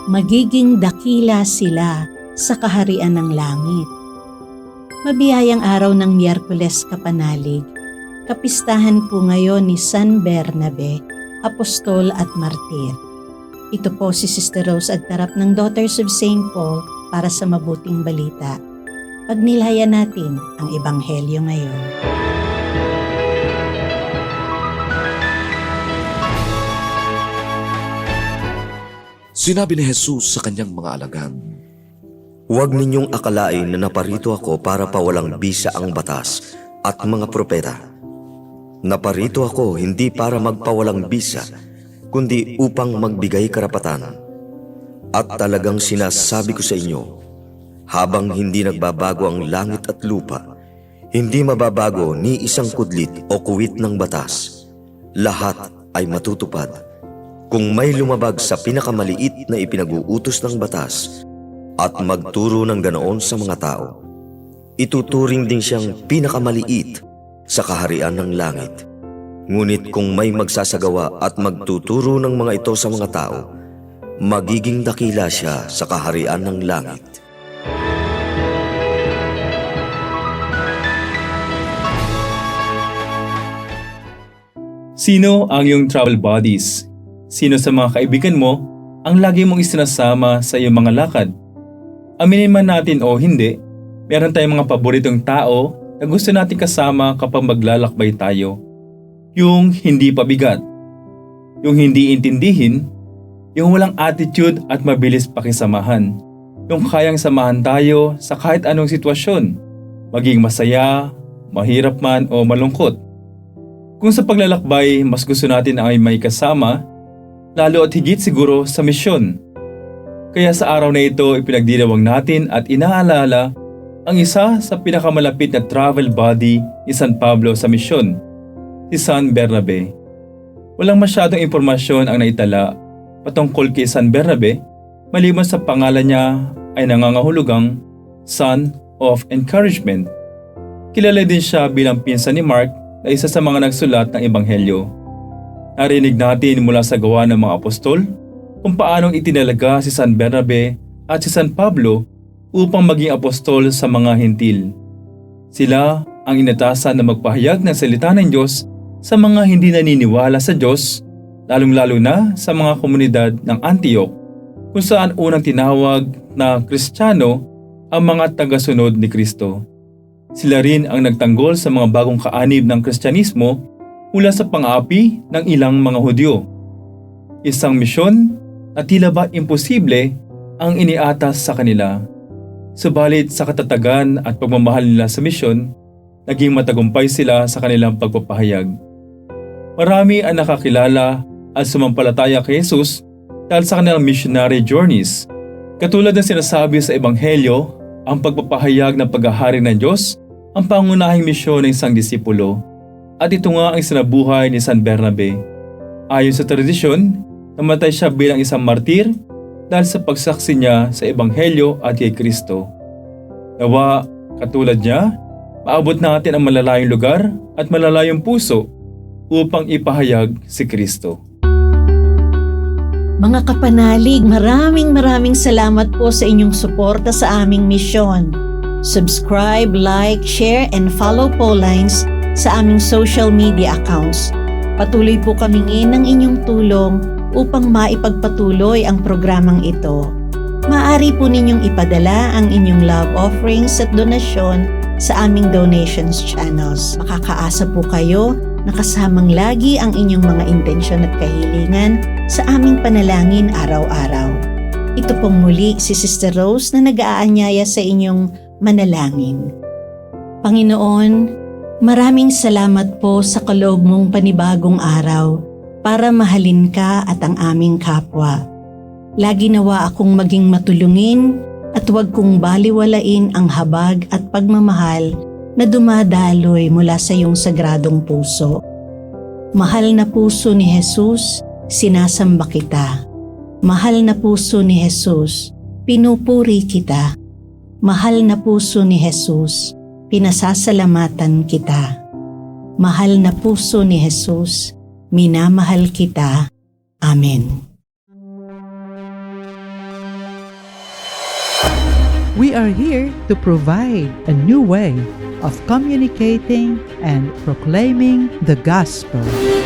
magiging dakila sila sa kaharian ng langit. Mabiyayang araw ng Miyerkules Kapanalig, kapistahan po ngayon ni San Bernabe, Apostol at Martir. Ito po si Sister Rose Agtarap ng Daughters of St. Paul para sa mabuting balita. Pagnilayan natin ang Ebanghelyo ngayon. Sinabi ni Jesus sa kanyang mga alagad, "Huwag ninyong akalain na naparito ako para pawalang bisa ang batas at mga propeta. Naparito ako hindi para magpawalang bisa, kundi upang magbigay karapatan. At talagang sinasabi ko sa inyo, habang hindi nagbabago ang langit at lupa, hindi mababago ni isang kudlit o kuwit ng batas. Lahat ay matutupad. Kung may lumabag sa pinakamaliit na ipinag-uutos ng batas at magturo ng ganoon sa mga tao, ituturing din siyang pinakamaliit sa kaharian ng langit. Ngunit kung may magsasagawa at magtuturo ng mga ito sa mga tao, magiging dakila siya sa kaharian ng langit." Sino ang iyong travel buddies? Sino sa mga kaibigan mo ang lagi mong isinasama sa iyong mga lakad? Aminin man natin o hindi, meron tayong mga paboritong tao na gusto natin kasama kapag maglalakbay tayo. Yung hindi pabigat, yung hindi intindihin, yung walang attitude at mabilis pakisamahan, yung kayang samahan tayo sa kahit anong sitwasyon, maging masaya, mahirap man o malungkot. Kung sa paglalakbay mas gusto natin ay may kasama, lalo at higit siguro sa misyon. Kaya sa araw na ito ipinagdiriwang natin at inaalala ang isa sa pinakamalapit na travel buddy ni San Pablo sa misyon, si San Bernabe. Walang masyadong impormasyon ang naitala patungkol kay San Bernabe, maliban sa pangalan niya ay nangangahulugang Son of Encouragement. Kilala din siya bilang pinsan ni Mark na isa sa mga nagsulat ng Ebanghelyo. Narinig natin mula sa gawa ng mga apostol kung paanong itinalaga si San Bernabe at si San Pablo upang maging apostol sa mga hentil. Sila ang inatasan na magpahayag ng salita ng Diyos sa mga hindi naniniwala sa Diyos, lalong-lalo na sa mga komunidad ng Antioch, kung saan unang tinawag na Kristiyano ang mga tagasunod ni Kristo. Sila rin ang nagtanggol sa mga bagong kaanib ng Kristyanismo mula sa pang-aapi ng ilang mga Hudyo. Isang misyon na tila ba imposible ang iniatas sa kanila. Subalit sa katatagan at pagmamahal nila sa misyon, naging matagumpay sila sa kanilang pagpapahayag. Marami ang nakakilala at sumampalataya kay Jesus dahil sa kanilang missionary journeys. Katulad ng sinasabi sa Ebanghelyo, ang pagpapahayag ng paghahari ng Diyos ang pangunahing misyon ng isang disipulo. At ito nga ang sinabuhay ni San Bernabe. Ayon sa tradisyon, namatay siya bilang isang martir dahil sa pagsaksi niya sa Ebanghelyo at kay Kristo. Nawa, katulad niya, maabot natin ang malalayong lugar at malalayong puso upang ipahayag si Kristo. Mga kapanalig, maraming salamat po sa inyong suporta sa aming misyon. Subscribe, like, share, and follow Paulines sa aming social media accounts. Patuloy po kaming ng inyong tulong upang maipagpatuloy ang programang ito. Maaari po ninyong ipadala ang inyong love offerings at donasyon sa aming donations channels. Makakaasa po kayo na kasamang lagi ang inyong mga intensyon at kahilingan sa aming panalangin araw-araw. Ito pong muli si Sister Rose na nag-aanyaya sa inyong manalangin. Panginoon, maraming salamat po sa kaloob mong panibagong araw para mahalin ka at ang aming kapwa. Lagi nawa akong maging matulungin at huwag kong baliwalain ang habag at pagmamahal na dumadaloy mula sa iyong sagradong puso. Mahal na puso ni Jesus, sinasamba kita. Mahal na puso ni Jesus, pinupuri kita. Mahal na puso ni Jesus, pinasasalamatan kita. Mahal na puso ni Jesus, minamahal kita. Amen. We are here to provide a new way of communicating and proclaiming the gospel.